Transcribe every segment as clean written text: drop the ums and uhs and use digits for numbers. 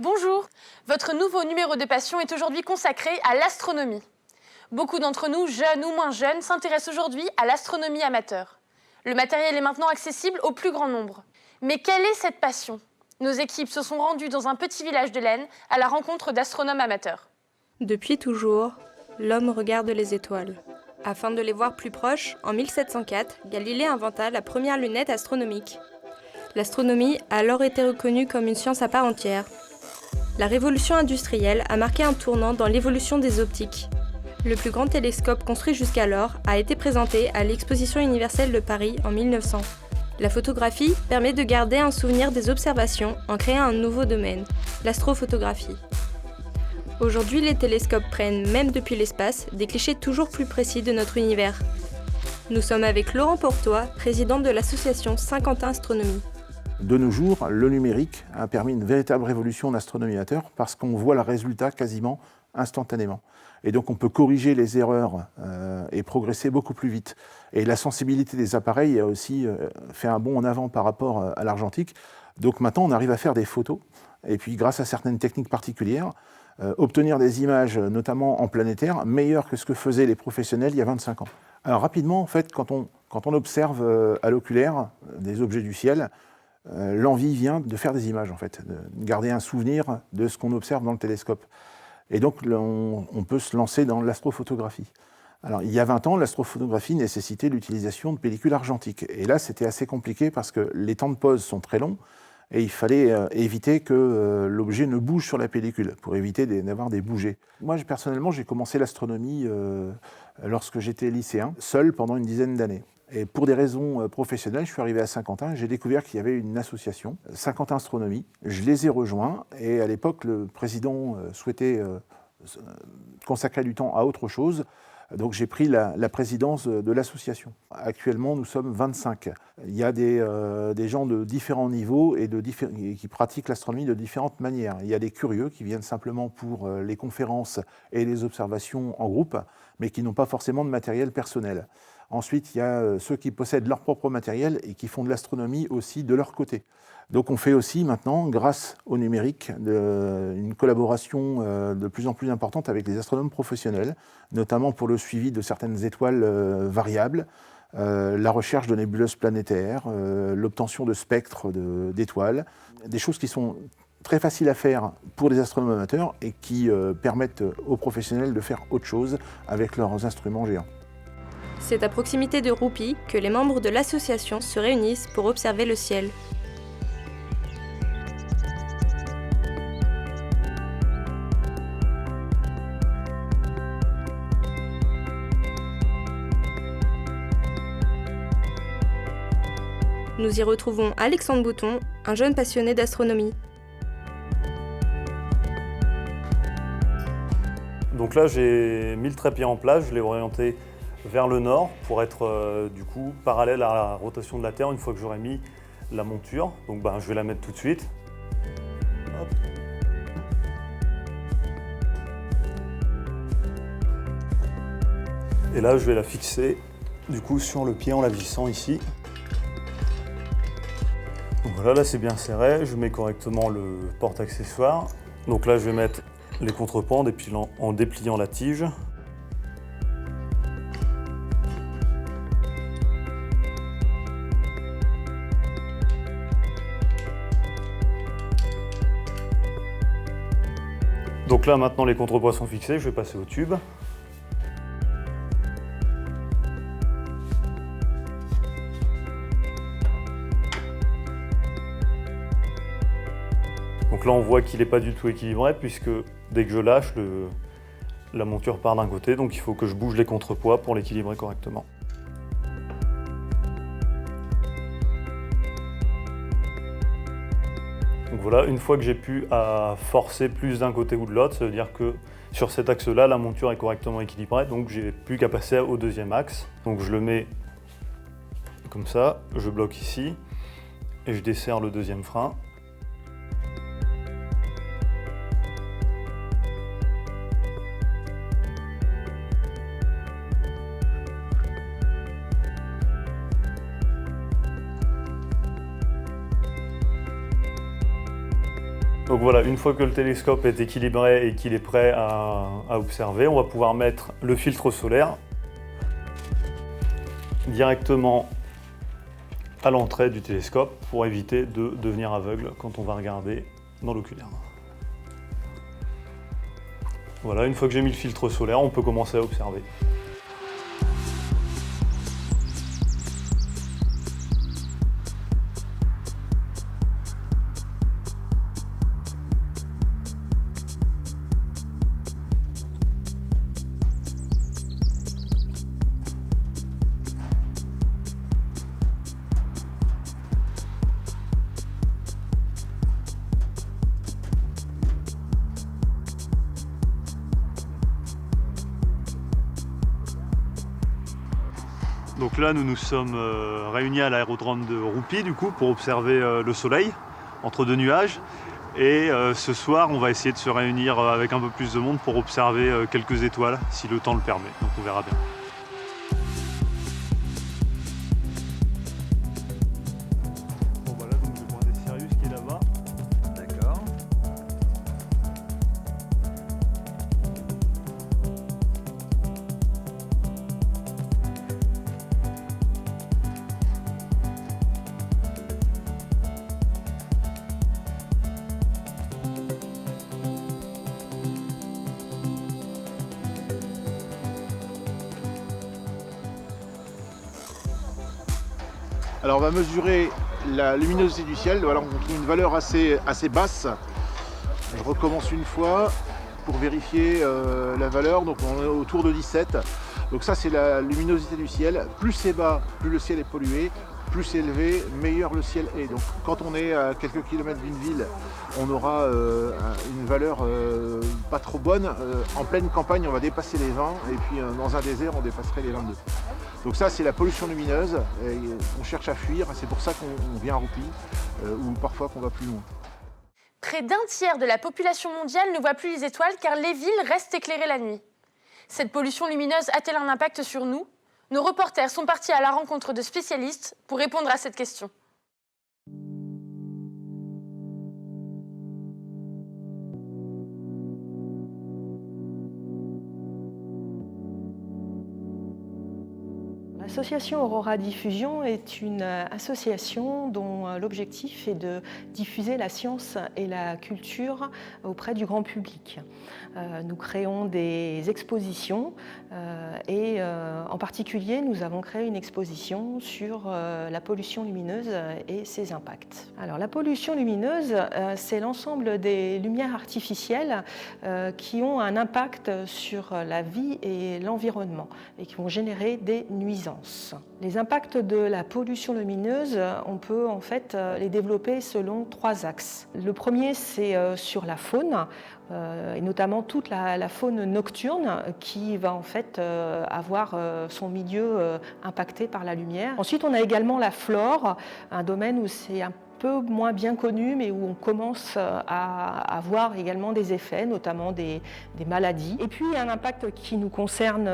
Bonjour, votre nouveau numéro de passion est aujourd'hui consacré à l'astronomie. Beaucoup d'entre nous, jeunes ou moins jeunes, s'intéressent aujourd'hui à l'astronomie amateur. Le matériel est maintenant accessible au plus grand nombre. Mais quelle est cette passion ? Nos équipes se sont rendues dans un petit village de l'Aisne à la rencontre d'astronomes amateurs. Depuis toujours, l'homme regarde les étoiles. Afin de les voir plus proches, en 1704, Galilée inventa la première lunette astronomique. L'astronomie a alors été reconnue comme une science à part entière. La révolution industrielle a marqué un tournant dans l'évolution des optiques. Le plus grand télescope construit jusqu'alors a été présenté à l'Exposition universelle de Paris en 1900. La photographie permet de garder un souvenir des observations en créant un nouveau domaine, l'astrophotographie. Aujourd'hui, les télescopes prennent, même depuis l'espace, des clichés toujours plus précis de notre univers. Nous sommes avec Laurent Portois, président de l'association Saint-Quentin Astronomie. De nos jours, le numérique a permis une véritable révolution en astronomie amateur parce qu'on voit le résultat quasiment instantanément. Et donc on peut corriger les erreurs et progresser beaucoup plus vite. Et la sensibilité des appareils a aussi fait un bond en avant par rapport à l'argentique. Donc maintenant on arrive à faire des photos et puis grâce à certaines techniques particulières, obtenir des images, notamment en planétaire, meilleures que ce que faisaient les professionnels il y a 25 ans. Alors rapidement, en fait, quand on observe à l'oculaire des objets du ciel, l'envie vient de faire des images, en fait, de garder un souvenir de ce qu'on observe dans le télescope. Et donc, on peut se lancer dans l'astrophotographie. Alors, il y a 20 ans, l'astrophotographie nécessitait l'utilisation de pellicules argentiques. Et là, c'était assez compliqué parce que les temps de pause sont très longs et il fallait éviter que l'objet ne bouge sur la pellicule pour éviter d'avoir des bougées. Moi, personnellement, j'ai commencé l'astronomie lorsque j'étais lycéen, seul pendant une dizaine d'années. Et pour des raisons professionnelles, je suis arrivé à Saint-Quentin et j'ai découvert qu'il y avait une association, Saint-Quentin Astronomie. Je les ai rejoints et à l'époque, le président souhaitait consacrer du temps à autre chose. Donc j'ai pris la présidence de l'association. Actuellement, nous sommes 25. Il y a des gens de différents niveaux et qui pratiquent l'astronomie de différentes manières. Il y a des curieux qui viennent simplement pour les conférences et les observations en groupe, mais qui n'ont pas forcément de matériel personnel. Ensuite, il y a ceux qui possèdent leur propre matériel et qui font de l'astronomie aussi de leur côté. Donc on fait aussi maintenant, grâce au numérique, une collaboration de plus en plus importante avec les astronomes professionnels, notamment pour le suivi de certaines étoiles variables, la recherche de nébuleuses planétaires, l'obtention de spectres d'étoiles, des choses qui sont très faciles à faire pour les astronomes amateurs et qui permettent aux professionnels de faire autre chose avec leurs instruments géants. C'est à proximité de Rouppy que les membres de l'association se réunissent pour observer le ciel. Nous y retrouvons Alexandre Bouton, un jeune passionné d'astronomie. Donc là, j'ai mis le trépied en place, je l'ai orienté vers le nord pour être du coup parallèle à la rotation de la Terre une fois que j'aurai mis la monture. Donc je vais la mettre tout de suite. Hop. Et là, je vais la fixer du coup sur le pied en la vissant ici. Donc voilà, là c'est bien serré, je mets correctement le porte-accessoire. Donc là, je vais mettre les contrepends en dépliant la tige. Donc là maintenant les contrepoids sont fixés, je vais passer au tube. Donc là on voit qu'il n'est pas du tout équilibré puisque dès que je lâche, la monture part d'un côté, donc il faut que je bouge les contrepoids pour l'équilibrer correctement. Donc voilà, une fois que j'ai pu forcer plus d'un côté ou de l'autre, ça veut dire que sur cet axe-là, la monture est correctement équilibrée, donc j'ai plus qu'à passer au deuxième axe. Donc je le mets comme ça, je bloque ici et je desserre le deuxième frein. Donc voilà, une fois que le télescope est équilibré et qu'il est prêt à observer, on va pouvoir mettre le filtre solaire directement à l'entrée du télescope pour éviter de devenir aveugle quand on va regarder dans l'oculaire. Voilà, une fois que j'ai mis le filtre solaire, on peut commencer à observer. Donc là, nous nous sommes réunis à l'aérodrome de Roupy, du coup, pour observer le soleil entre deux nuages. Et ce soir, on va essayer de se réunir avec un peu plus de monde pour observer quelques étoiles, si le temps le permet. Donc on verra bien. Bon voilà, donc je vais pointer Sirius qui est là-bas. D'accord. Alors on va mesurer la luminosité du ciel. Voilà, on trouve une valeur assez basse. Je recommence une fois pour vérifier la valeur. Donc on est autour de 17. Donc ça c'est la luminosité du ciel. Plus c'est bas, plus le ciel est pollué. Plus c'est élevé, meilleur le ciel est. Donc quand on est à quelques kilomètres d'une ville, on aura une valeur pas trop bonne. En pleine campagne, on va dépasser les 20 et puis dans un désert, on dépasserait les 22. Donc ça, c'est la pollution lumineuse. On cherche à fuir, c'est pour ça qu'on vient à Roupy ou parfois qu'on va plus loin. Près d'un tiers de la population mondiale ne voit plus les étoiles car les villes restent éclairées la nuit. Cette pollution lumineuse a-t-elle un impact sur nous ? Nos reporters sont partis à la rencontre de spécialistes pour répondre à cette question. L'association Aurora Diffusion est une association dont l'objectif est de diffuser la science et la culture auprès du grand public. Nous créons des expositions et en particulier nous avons créé une exposition sur la pollution lumineuse et ses impacts. Alors la pollution lumineuse, c'est l'ensemble des lumières artificielles qui ont un impact sur la vie et l'environnement et qui vont générer des nuisances. Les impacts de la pollution lumineuse, on peut en fait les développer selon trois axes. Le premier, c'est sur la faune, et notamment toute la faune nocturne qui va en fait avoir son milieu impacté par la lumière. Ensuite, on a également la flore, un domaine où c'est un peu moins bien connu, mais où on commence à avoir également des effets, notamment des maladies. Et puis un impact qui nous concerne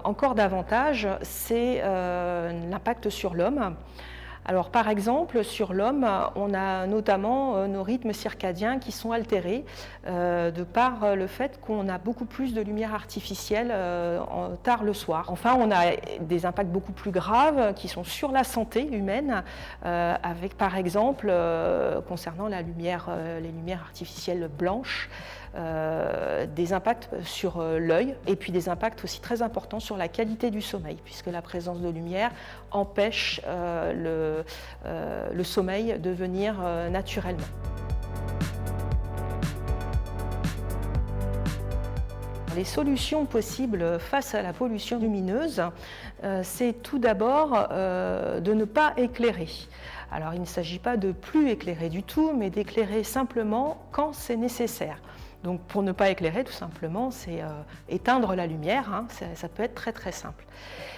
encore davantage, c'est l'impact sur l'homme. Alors par exemple, sur l'homme, on a notamment nos rythmes circadiens qui sont altérés de par le fait qu'on a beaucoup plus de lumière artificielle tard le soir. Enfin, on a des impacts beaucoup plus graves qui sont sur la santé humaine, avec par exemple, concernant les lumières artificielles blanches, des impacts sur l'œil et puis des impacts aussi très importants sur la qualité du sommeil, puisque la présence de lumière empêche le sommeil de venir naturellement. Les solutions possibles face à la pollution lumineuse, c'est tout d'abord de ne pas éclairer. Alors il ne s'agit pas de plus éclairer du tout, mais d'éclairer simplement quand c'est nécessaire. Donc pour ne pas éclairer, tout simplement, c'est éteindre la lumière, hein, ça peut être très très simple.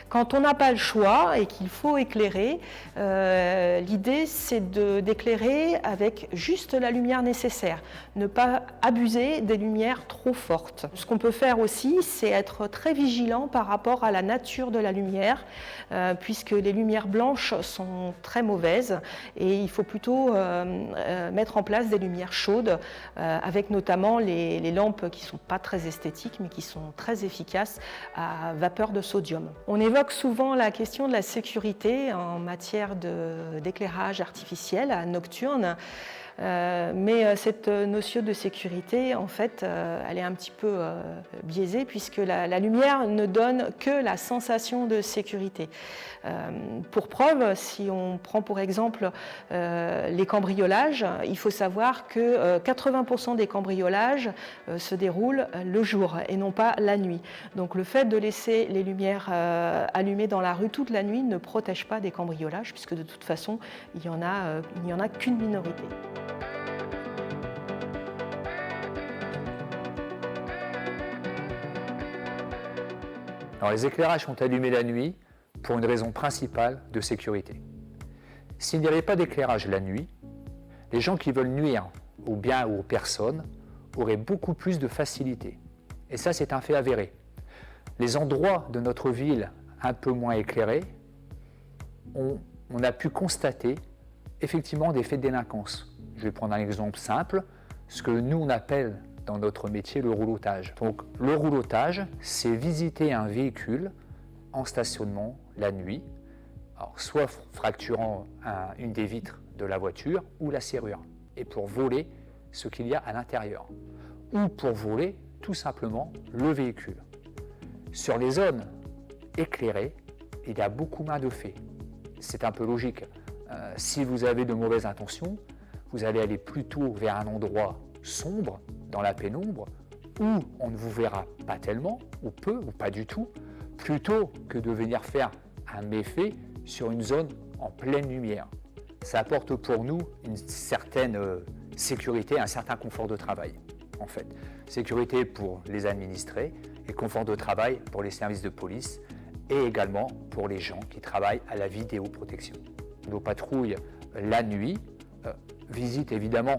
Quand on n'a pas le choix et qu'il faut éclairer, l'idée c'est d'éclairer avec juste la lumière nécessaire, ne pas abuser des lumières trop fortes. Ce qu'on peut faire aussi, c'est être très vigilant par rapport à la nature de la lumière, puisque les lumières blanches sont très mauvaises et il faut plutôt mettre en place des lumières chaudes, avec notamment les lampes qui ne sont pas très esthétiques mais qui sont très efficaces à vapeur de sodium. On évoque souvent la question de la sécurité en matière d'éclairage artificiel nocturne. Mais cette notion de sécurité, en fait, elle est un petit peu biaisée puisque la lumière ne donne que la sensation de sécurité. Pour preuve, si on prend pour exemple les cambriolages, il faut savoir que 80% des cambriolages se déroulent le jour et non pas la nuit. Donc le fait de laisser les lumières allumées dans la rue toute la nuit ne protège pas des cambriolages puisque de toute façon, il n'y en a qu'une minorité. Alors, les éclairages sont allumés la nuit pour une raison principale de sécurité. S'il n'y avait pas d'éclairage la nuit, les gens qui veulent nuire aux biens ou aux personnes auraient beaucoup plus de facilité. Et ça, c'est un fait avéré. Les endroits de notre ville un peu moins éclairés, on a pu constater effectivement des faits de délinquance. Je vais prendre un exemple simple, ce que nous on appelle dans notre métier le roulotage. Donc le roulotage, c'est visiter un véhicule en stationnement la nuit, alors, soit fracturant une des vitres de la voiture ou la serrure, et pour voler ce qu'il y a à l'intérieur, ou pour voler tout simplement le véhicule. Sur les zones éclairées, il y a beaucoup moins de faits. C'est un peu logique. Si vous avez de mauvaises intentions, vous allez aller plutôt vers un endroit sombre, dans la pénombre, où on ne vous verra pas tellement, ou peu, ou pas du tout, plutôt que de venir faire un méfait sur une zone en pleine lumière. Ça apporte pour nous une certaine sécurité, un certain confort de travail, en fait. Sécurité pour les administrés et confort de travail pour les services de police et également pour les gens qui travaillent à la vidéoprotection. Nos patrouilles, la nuit, visitent évidemment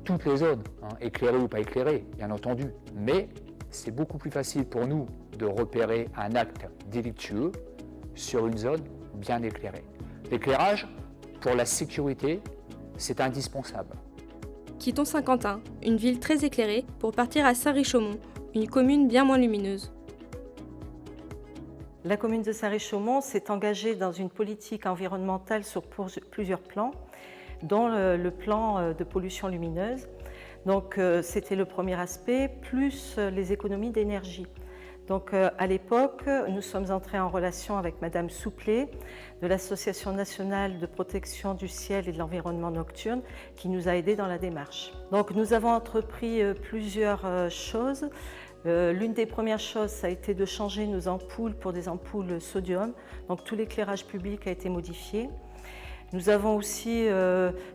toutes les zones, éclairées ou pas éclairées, bien entendu, mais c'est beaucoup plus facile pour nous de repérer un acte délictueux sur une zone bien éclairée. L'éclairage, pour la sécurité, c'est indispensable. Quittons Saint-Quentin, une ville très éclairée, pour partir à Saint-Richaumont, une commune bien moins lumineuse. La commune de Saint-Richaumont s'est engagée dans une politique environnementale sur plusieurs plans, dont le plan de pollution lumineuse. Donc c'était le premier aspect, plus les économies d'énergie. Donc à l'époque, nous sommes entrés en relation avec Madame Souplet de l'Association nationale de protection du ciel et de l'environnement nocturne qui nous a aidés dans la démarche. Donc nous avons entrepris plusieurs choses. L'une des premières choses, ça a été de changer nos ampoules pour des ampoules sodium. Donc tout l'éclairage public a été modifié. Nous avons aussi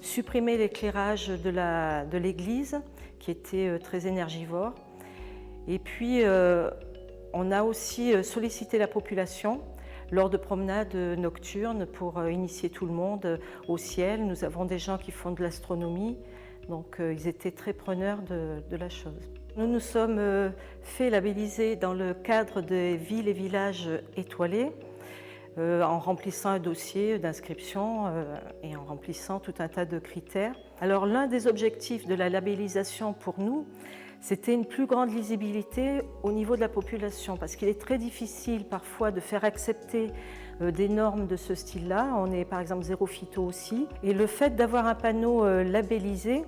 supprimé l'éclairage de l'église qui était très énergivore. Et puis on a aussi sollicité la population lors de promenades nocturnes pour initier tout le monde au ciel. Nous avons des gens qui font de l'astronomie, donc ils étaient très preneurs de la chose. Nous nous sommes fait labelliser dans le cadre des villes et villages étoilés, en remplissant un dossier d'inscription et en remplissant tout un tas de critères. Alors l'un des objectifs de la labellisation pour nous, c'était une plus grande lisibilité au niveau de la population, parce qu'il est très difficile parfois de faire accepter des normes de ce style-là. On est par exemple zéro phyto aussi. Et le fait d'avoir un panneau labellisé,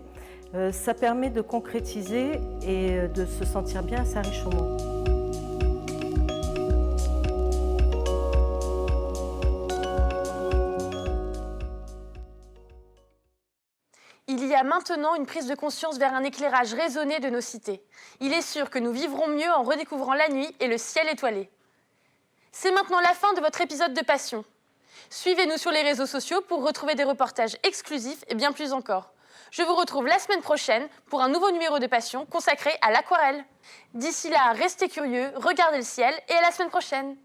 ça permet de concrétiser et de se sentir bien à Saint-Richaumont. Il y a maintenant une prise de conscience vers un éclairage raisonné de nos cités. Il est sûr que nous vivrons mieux en redécouvrant la nuit et le ciel étoilé. C'est maintenant la fin de votre épisode de Passion. Suivez-nous sur les réseaux sociaux pour retrouver des reportages exclusifs et bien plus encore. Je vous retrouve la semaine prochaine pour un nouveau numéro de Passion consacré à l'aquarelle. D'ici là, restez curieux, regardez le ciel et à la semaine prochaine.